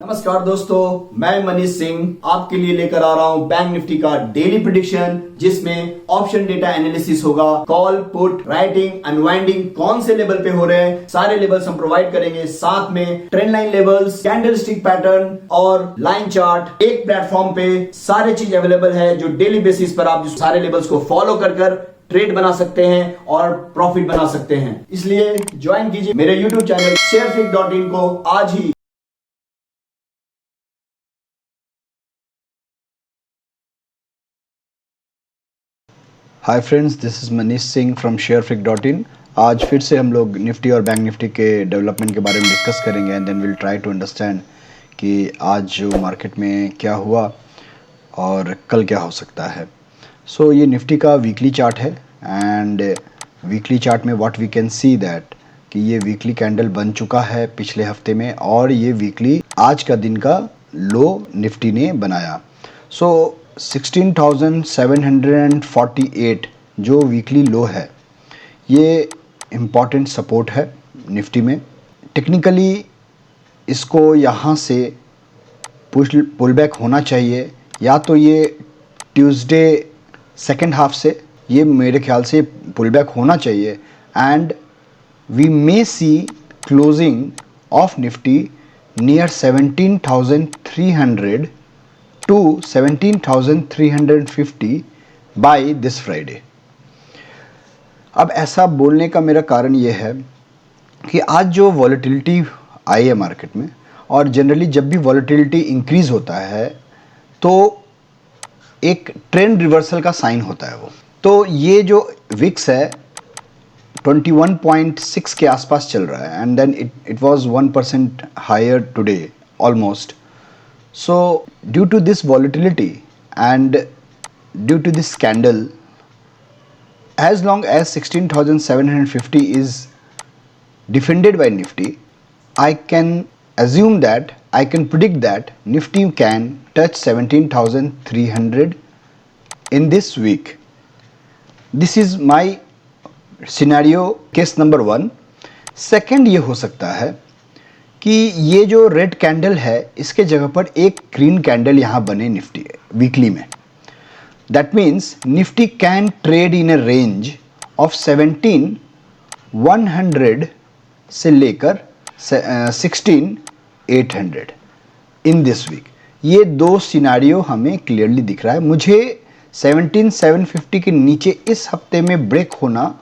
नमस्कार दोस्तों, मैं मनीष सिंह आपके लिए लेकर आ रहा हूं बैंक निफ्टी का डेली प्रेडिक्शन, जिसमें ऑप्शन डेटा एनालिसिस होगा। कॉल, पुट, राइटिंग, अनवाइंडिंग कौन से लेवल पे हो रहे हैं, सारे लेवल्स हम प्रोवाइड करेंगे। साथ में trend line levels, candlestick pattern और लाइन चार्ट एक प्लेटफॉर्म पे सारे चीज अवेलेबल है, जो डेली बेसिस पर आप सारे लेवल्स को फॉलो कर ट्रेड बना सकते हैं और प्रॉफिट बना सकते हैं। इसलिए ज्वाइन कीजिए मेरे यूट्यूब चैनल sharefic.in को आज ही। Hi friends, this is Manish Singh from sharefic.in। आज फिर से हम लोग निफ्टी और बैंक निफ्टी के डेवलपमेंट के बारे में डिस्कस करेंगे and then will try to understand कि आज जो मार्केट में क्या हुआ और कल क्या हो सकता है। सो ये निफ्टी का वीकली चार्ट है एंड वीकली चार्ट में what we can see that कि ये वीकली कैंडल बन चुका है पिछले हफ्ते में और ये वीकली आज का दिन का लो निफ्टी ने बनाया। सो 16,748 जो वीकली लो है, ये इम्पॉर्टेंट सपोर्ट है निफ्टी में। टेक्निकली इसको यहाँ से पुल बैक होना चाहिए, या तो ये ट्यूसडे सेकेंड हाफ से ये मेरे ख्याल से पुल बैक होना चाहिए and we may see closing of Nifty near 17,300 to 17,350 by this Friday. अब ऐसा बोलने का मेरा कारण ये है कि आज जो वॉलेटिलिटी आई है मार्केट में, और जनरली जब भी वॉलेटिलिटी इंक्रीज होता है तो एक ट्रेंड रिवर्सल का साइन होता है वो। तो ये जो विक्स है 21.6 के आसपास चल रहा है and then it was 1% higher today almost. So due to this volatility and due to this candle, as long as 16,750 is defended by Nifty, I can assume that I can predict that Nifty can touch 17,300 in this week. This is my scenario case number 1. Second ये हो सकता है कि ये जो red candle है इसके जगह पर एक ग्रीन कैंडल यहाँ बने निफ्टी वीकली में। That means Nifty can trade in a range of 17,100 से लेकर 16,800 इन दिस वीक। ये दो सिनारियो हमें क्लियरली दिख रहा है। मुझे 17,750 के नीचे इस हफ्ते में ब्रेक होना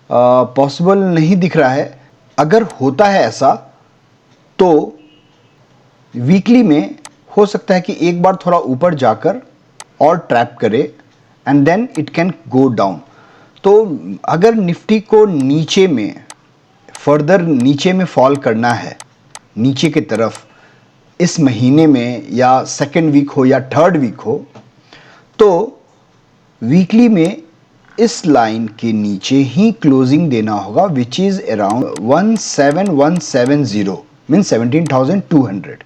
पॉसिबल नहीं दिख रहा है। अगर होता है ऐसा तो वीकली में हो सकता है कि एक बार थोड़ा ऊपर जाकर और ट्रैप करे and then it can go down. तो अगर निफ्टी को नीचे में फर्दर नीचे में फॉल करना है नीचे की तरफ इस महीने में, या सेकेंड वीक हो या थर्ड वीक हो, तो वीकली में इस लाइन के नीचे ही क्लोजिंग देना होगा, विच इज अराउंड 17,170 मीन 17,200।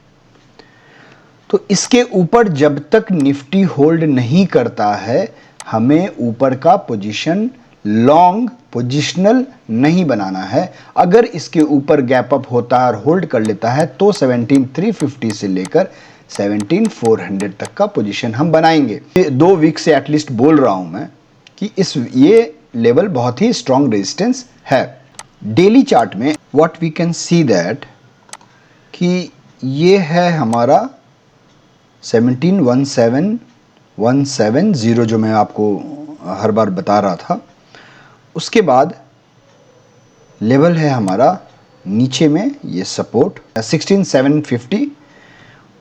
तो इसके ऊपर जब तक निफ्टी होल्ड नहीं करता है हमें ऊपर का पोजीशन लॉन्ग पोजिशनल नहीं बनाना है। अगर इसके ऊपर गैप अप होता है और होल्ड कर लेता है तो 17,350 से लेकर 17,400 तक का पोजीशन हम बनाएंगे। 2 वीक से एटलीस्ट बोल रहा हूं मैं कि ये लेवल बहुत ही स्ट्रॉन्ग रेजिस्टेंस है। डेली चार्ट में what we can see that कि ये है हमारा 17,17170 जो मैं आपको हर बार बता रहा था। उसके बाद लेवल है हमारा नीचे में ये सपोर्ट 16,750।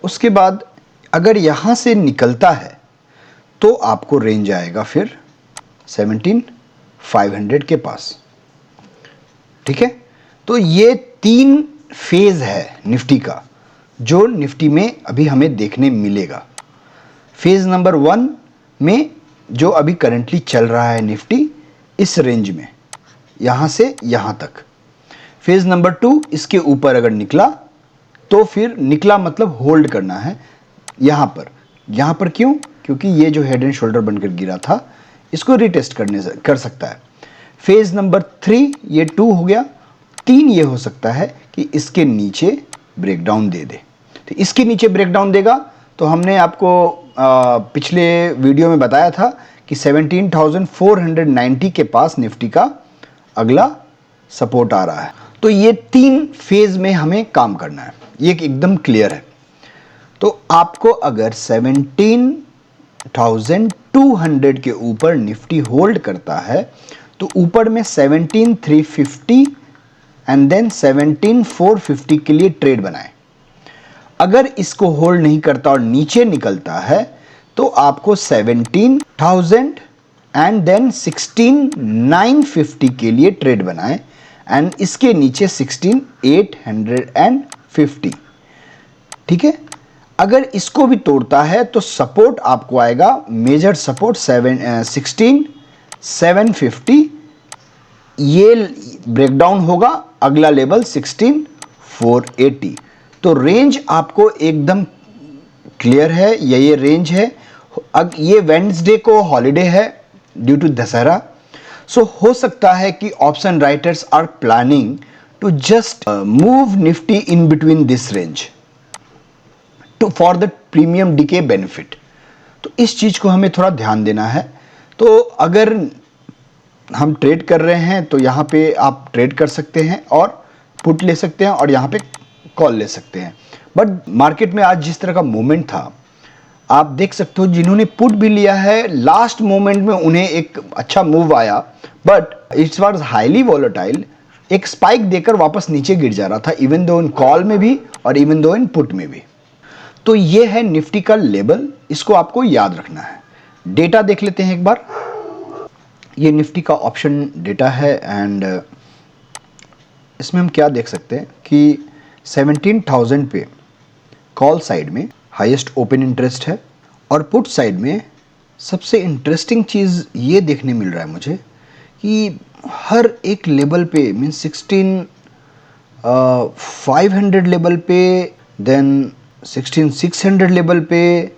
उसके बाद अगर यहाँ से निकलता है तो आपको रेंज आएगा फिर 17,500 के पास। ठीक है, तो ये 3 फेज है निफ्टी का जो निफ्टी में अभी हमें देखने मिलेगा। फेज नंबर 1 में जो अभी करंटली चल रहा है निफ्टी इस रेंज में यहाँ से यहाँ तक। फेज नंबर 2 इसके ऊपर अगर निकला तो फिर निकला मतलब होल्ड करना है यहाँ पर क्यों? क्योंकि ये जो हेड एंड शोल्डर बनकर गिरा था इसको रिटेस्ट कर सकता है। फेज नंबर 3 ये 2 हो गया। 3 ये हो सकता है कि इसके नीचे ब्रेकडाउन दे दे। तो इसके नीचे ब्रेकडाउन देगा तो हमने आपको पिछले वीडियो में बताया था कि 17,490 के पास निफ्टी का अगला सपोर्ट आ रहा है। तो ये 3 फेज में हमें काम करना है, ये एकदम क्लियर है। तो आपको अगर 17,200 के ऊपर निफ्टी होल्ड करता है तो ऊपर में 17,350 एंड देन 17,450 के लिए ट्रेड बनाए। अगर इसको होल्ड नहीं करता और नीचे निकलता है तो आपको 17,000 एंड देन 16,950 के लिए ट्रेड बनाए एंड इसके नीचे 16,850। ठीक है, अगर इसको भी तोड़ता है तो सपोर्ट आपको आएगा, मेजर सपोर्ट 16,750। ये ब्रेकडाउन होगा, अगला लेवल 16,480। तो रेंज आपको एकदम क्लियर है, ये रेंज है। अब ये वेडनेसडे को हॉलीडे है ड्यू टू दशहरा, सो हो सकता है कि option writers are planning to just move Nifty in between this range to for the premium decay benefit. तो इस चीज को हमें थोड़ा ध्यान देना है। तो अगर हम ट्रेड कर रहे हैं तो यहाँ पे आप ट्रेड कर सकते हैं और पुट ले सकते हैं और यहाँ पे कॉल ले सकते हैं। बट मार्केट में आज जिस तरह का मूवमेंट था, आप देख सकते हो जिन्होंने पुट भी लिया है लास्ट मोमेंट में उन्हें एक अच्छा मूव आया, but it's was highly volatile, एक स्पाइक देकर वापस नीचे गिर जा रहा था, इवन दो इन कॉल में भी और इवन दो इन पुट में भी। तो ये है निफ्टी का लेवल, इसको आपको याद रखना है। डेटा देख लेते हैं एक बार। ये निफ्टी का ऑप्शन डेटा है एंड इसमें हम क्या देख सकते हैं कि 17,000 पे कॉल साइड में हाईएस्ट ओपन इंटरेस्ट है और पुट साइड में सबसे इंटरेस्टिंग चीज़ ये देखने मिल रहा है मुझे कि हर एक लेवल पे मीन 16,500 लेवल पे, देन 16,600 लेवल पे,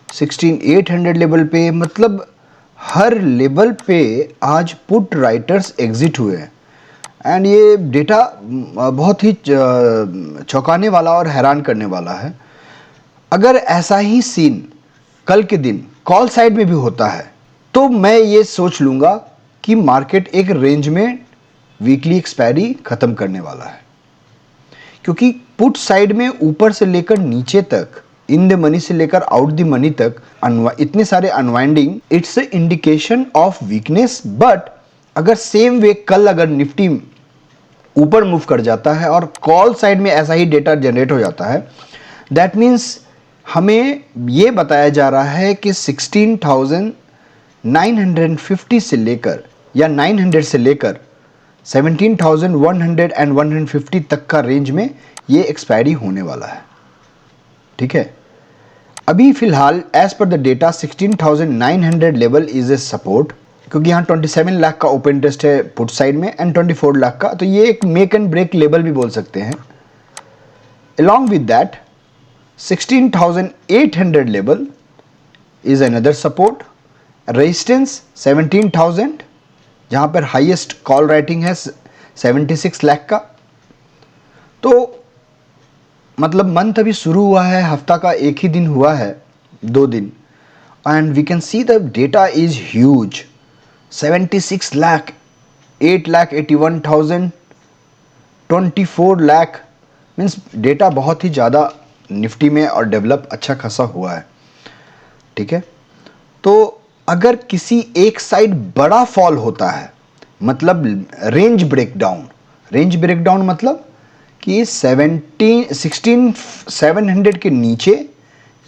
16,800 लेवल पे, मतलब हर लेवल पे आज पुट राइटर्स एग्जिट हुए हैं। एंड ये डेटा बहुत ही चौंकाने वाला और हैरान करने वाला है। अगर ऐसा ही सीन कल के दिन कॉल साइड में भी होता है तो मैं ये सोच लूँगा कि मार्केट एक रेंज में वीकली एक्सपायरी ख़त्म करने वाला है, क्योंकि पुट साइड में ऊपर से लेकर नीचे तक, इन द मनी से लेकर आउट द मनी तक इतने सारे unwinding, it's a indication of weakness. But अगर सेम वे कल अगर निफ्टी ऊपर मूव कर जाता है और कॉल साइड में ऐसा ही डेटा जनरेट हो जाता है, दैट मीन्स हमें ये बताया जा रहा है कि 16,950 से लेकर या 900 से लेकर 17,100 एंड 150 तक का रेंज में ये एक्सपायरी होने वाला है। ठीक है, अभी फिलहाल एज पर the data 16,900 level is a support, क्योंकि यहाँ 27 लाख का ओपन इंटरेस्ट है पुट साइड में एंड 24 लाख का, तो ये एक मेक एंड ब्रेक लेवल भी बोल सकते हैं। Along with that 16,800 level is another support. Resistance 17,000, जहाँ पर हाईएस्ट कॉल राइटिंग है 76 लाख का। तो मतलब मंथ अभी शुरू हुआ है, हफ्ता का एक ही दिन हुआ है, 2 दिन, and we can see the data is huge. 76 lakh, 8,81,000, 24 lakh, means data बहुत ही ज़्यादा निफ्टी में और डेवलप अच्छा खासा हुआ है। ठीक है, तो अगर किसी एक साइड बड़ा फॉल होता है, मतलब रेंज ब्रेकडाउन मतलब कि 16,700 के नीचे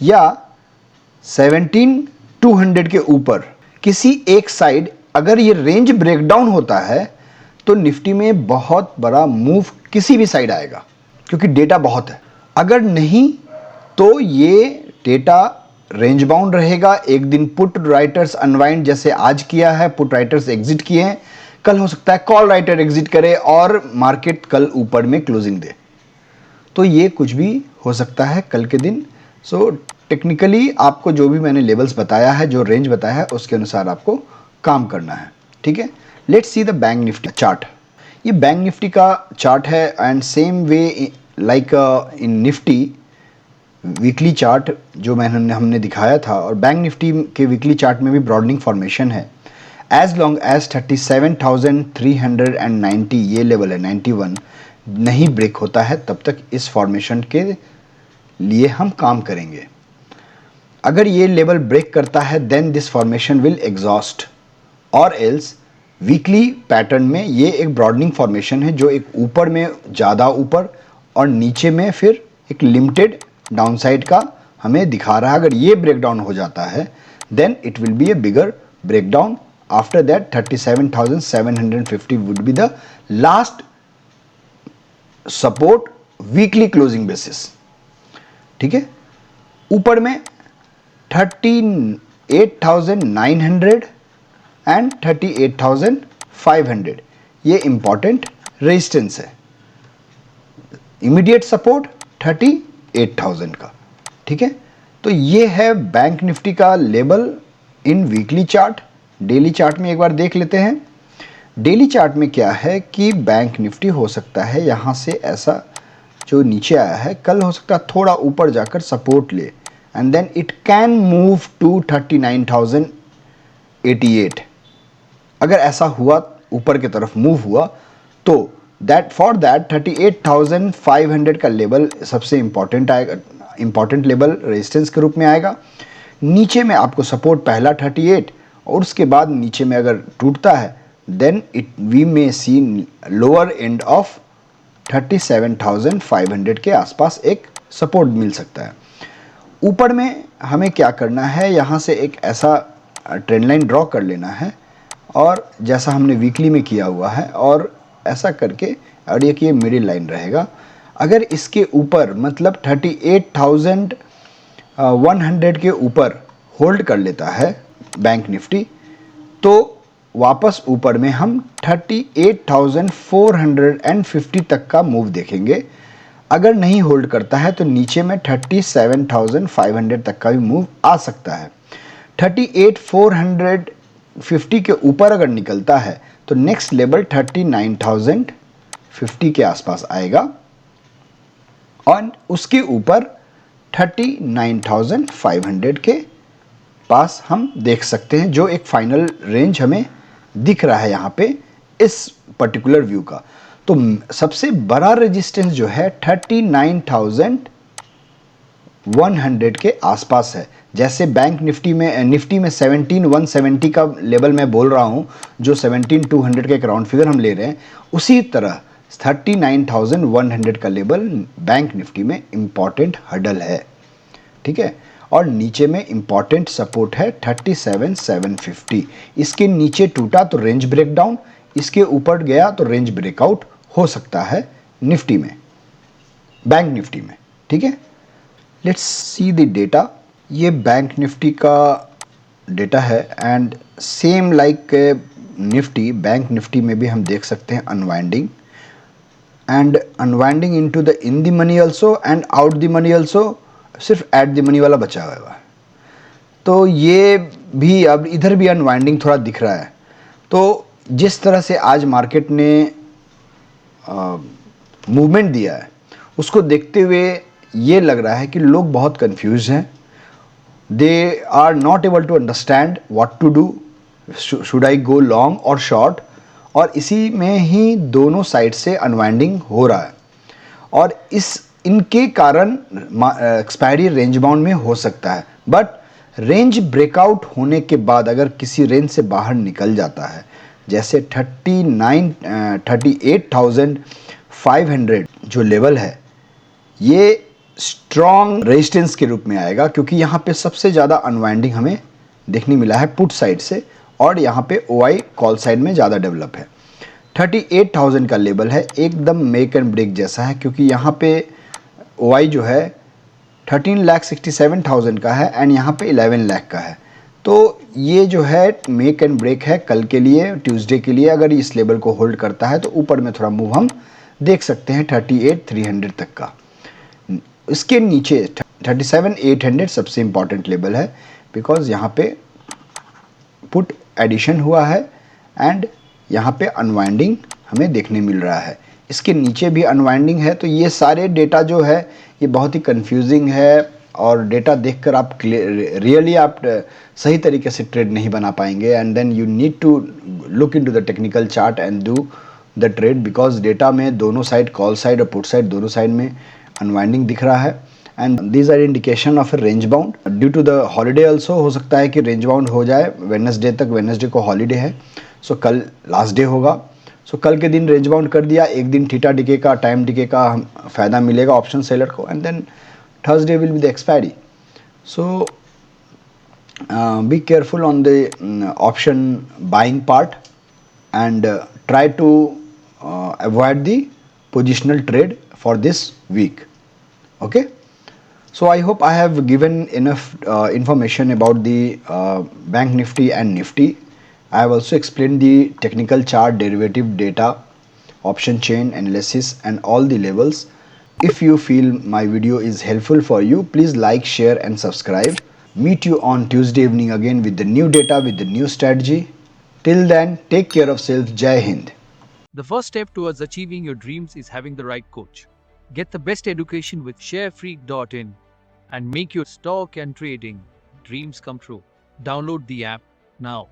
या 17,200 के ऊपर किसी एक साइड अगर ये रेंज ब्रेकडाउन होता है तो निफ्टी में बहुत बड़ा मूव किसी भी साइड आएगा, क्योंकि डेटा बहुत है। अगर नहीं तो ये डेटा रेंज बाउंड रहेगा। एक दिन पुट राइटर्स अनवाइंड जैसे आज किया है, पुट राइटर्स एग्जिट किए हैं, कल हो सकता है कॉल राइटर एग्जिट करे और मार्केट कल ऊपर में क्लोजिंग दे, तो ये कुछ भी हो सकता है कल के दिन। सो टेक्निकली आपको जो भी मैंने लेवल्स बताया है, जो रेंज बताया है, उसके अनुसार आपको काम करना है। ठीक है, let's see the bank Nifty chart. ये बैंक निफ्टी का चार्ट है and same way like in Nifty weekly chart जो हमने दिखाया था, और बैंक निफ्टी के वीकली चार्ट में भी ब्रॉडनिंग फॉर्मेशन है। एज लॉन्ग एज 37,390 ये लेवल है, 91 नहीं ब्रेक होता है, तब तक इस फॉर्मेशन के लिए हम काम करेंगे। अगर ये लेवल ब्रेक करता है then this formation will exhaust, और एल्स वीकली पैटर्न में ये एक ब्रॉडनिंग फॉर्मेशन है जो एक ऊपर में ज़्यादा ऊपर और नीचे में फिर एक लिमिटेड डाउनसाइड का हमें दिखा रहा है। अगर ये ब्रेकडाउन हो जाता है then it will be a bigger breakdown. After that 37,750 would be the last support weekly closing basis. ठीक है, ऊपर में 38,900 एंड 38,500 ये इंपॉर्टेंट रेजिस्टेंस है। इमीडिएट सपोर्ट 38,000 का। ठीक है, तो ये है बैंक निफ्टी का level in weekly chart. Daily chart में एक बार देख लेते हैं। डेली चार्ट में क्या है कि बैंक निफ्टी हो सकता है यहाँ से ऐसा जो नीचे आया है, कल हो सकता है थोड़ा ऊपर जाकर सपोर्ट ले, and then it can move to 39,088। अगर ऐसा हुआ, ऊपर की तरफ मूव हुआ, तो दैट फॉर दैट 38,500 का लेवल सबसे इंपॉर्टेंट आएगा, इंपॉर्टेंट लेवल रेजिस्टेंस के रूप में आएगा। नीचे में आपको सपोर्ट पहला 38, और उसके बाद नीचे में अगर टूटता है then it we may see lower end of 37,500 के आसपास एक सपोर्ट मिल सकता है। ऊपर में हमें क्या करना है, यहाँ से एक ऐसा ट्रेंड लाइन ड्रॉ कर लेना है, और जैसा हमने वीकली में किया हुआ है, और ऐसा करके, और ये मिडिल लाइन रहेगा। अगर इसके ऊपर मतलब 38,100 के ऊपर होल्ड कर लेता है बैंक निफ्टी, तो वापस ऊपर में हम 38,450 तक का मूव देखेंगे। अगर नहीं होल्ड करता है तो नीचे में 37,500 तक का भी मूव आ सकता है। 38,450 के ऊपर अगर निकलता है तो नेक्स्ट लेवल 39,050 के आसपास आएगा, और उसके ऊपर 39,500 के पास हम देख सकते हैं, जो एक फाइनल रेंज हमें दिख रहा है यहाँ पे इस पर्टिकुलर व्यू का। तो सबसे बड़ा रेजिस्टेंस जो है 39,100 के आसपास है। जैसे बैंक निफ्टी में 17,170 का लेवल मैं बोल रहा हूँ, जो 17,200 के राउंड फिगर हम ले रहे हैं, उसी तरह 39,100 का लेवल बैंक निफ्टी में इम्पॉर्टेंट हर्डल है। ठीक है, और नीचे में इम्पॉर्टेंट सपोर्ट है 37,750। इसके नीचे टूटा तो रेंज ब्रेकडाउन, इसके ऊपर गया तो रेंज ब्रेकआउट हो सकता है निफ्टी में, बैंक निफ्टी में। ठीक है, लेट्स सी द डेटा। ये बैंक निफ्टी का डेटा है, and same like Nifty, bank Nifty में भी हम देख सकते हैं unwinding, and unwinding into the in the money also and out the money also. सिर्फ एट द मनी वाला बचा हुआ है, तो ये भी अब इधर भी अनवाइंडिंग थोड़ा दिख रहा है। तो जिस तरह से आज मार्केट ने मूवमेंट दिया है, उसको देखते हुए ये लग रहा है कि लोग बहुत कंफ्यूज हैं। They are not able to understand what to do, should I go long और शॉर्ट, और इसी में ही दोनों साइड से अनवाइंडिंग हो रहा है, और इनके कारण एक्सपायरी रेंज बाउंड में हो सकता है। बट रेंज ब्रेकआउट होने के बाद अगर किसी रेंज से बाहर निकल जाता है, जैसे 38,500 जो लेवल है, ये स्ट्रॉन्ग रेजिस्टेंस के रूप में आएगा, क्योंकि यहाँ पे सबसे ज़्यादा अनवाइंडिंग हमें देखने मिला है पुट साइड से, और यहाँ पे OI कॉल साइड में ज़्यादा डेवलप है। 38,000 का लेवल है, एकदम मेक एंड ब्रेक जैसा है, क्योंकि यहाँ पे OI जो है 13,67,000 का है, एंड यहाँ पे 11 लाख का है। तो ये जो है मेक एंड ब्रेक है कल के लिए, ट्यूसडे के लिए। अगर इस लेवल को होल्ड करता है तो ऊपर में थोड़ा मूव हम देख सकते हैं 38,300 तक का। इसके नीचे 37,800 सबसे इम्पॉर्टेंट लेवल है, बिकॉज यहाँ पे पुट एडिशन हुआ है, एंड यहाँ पे अनवाइंडिंग हमें देखने मिल रहा है। इसके नीचे भी अनवाइंडिंग है। तो ये सारे डेटा जो है ये बहुत ही कंफ्यूजिंग है, और डेटा देखकर आप रियली आप सही तरीके से ट्रेड नहीं बना पाएंगे। And then you need to look into the technical chart and do the trade, because data में दोनों साइड, कॉल साइड और पुट साइड, दोनों साइड में अनवाइंडिंग दिख रहा है। And these are indication of a range bound due to the holiday also. हो सकता है कि रेंज बाउंड हो जाए वेडनेसडे तक, वेडनेसडे को हॉलीडे है, सो कल लास्ट डे होगा। सो कल के दिन रेंज बाउंड कर दिया, एक दिन थीटा डिके का, टाइम डिके का फ़ायदा मिलेगा ऑप्शन सेलर को, and then Thursday will be the expiry. So be careful on the option buying part, and try to avoid the positional trade for this week. Okay, so I hope I have given enough information about the bank nifty and nifty. I have also explained the technical chart, derivative data, option chain analysis and all the levels. If you feel my video is helpful for you, please like, share and subscribe. Meet you on Tuesday evening again with the new data, with the new strategy. Till then, take care of self. Jai Hind. The first step towards achieving your dreams is having the right coach. Get the best education with sharefreak.in and make your stock and trading dreams come true. Download the app now.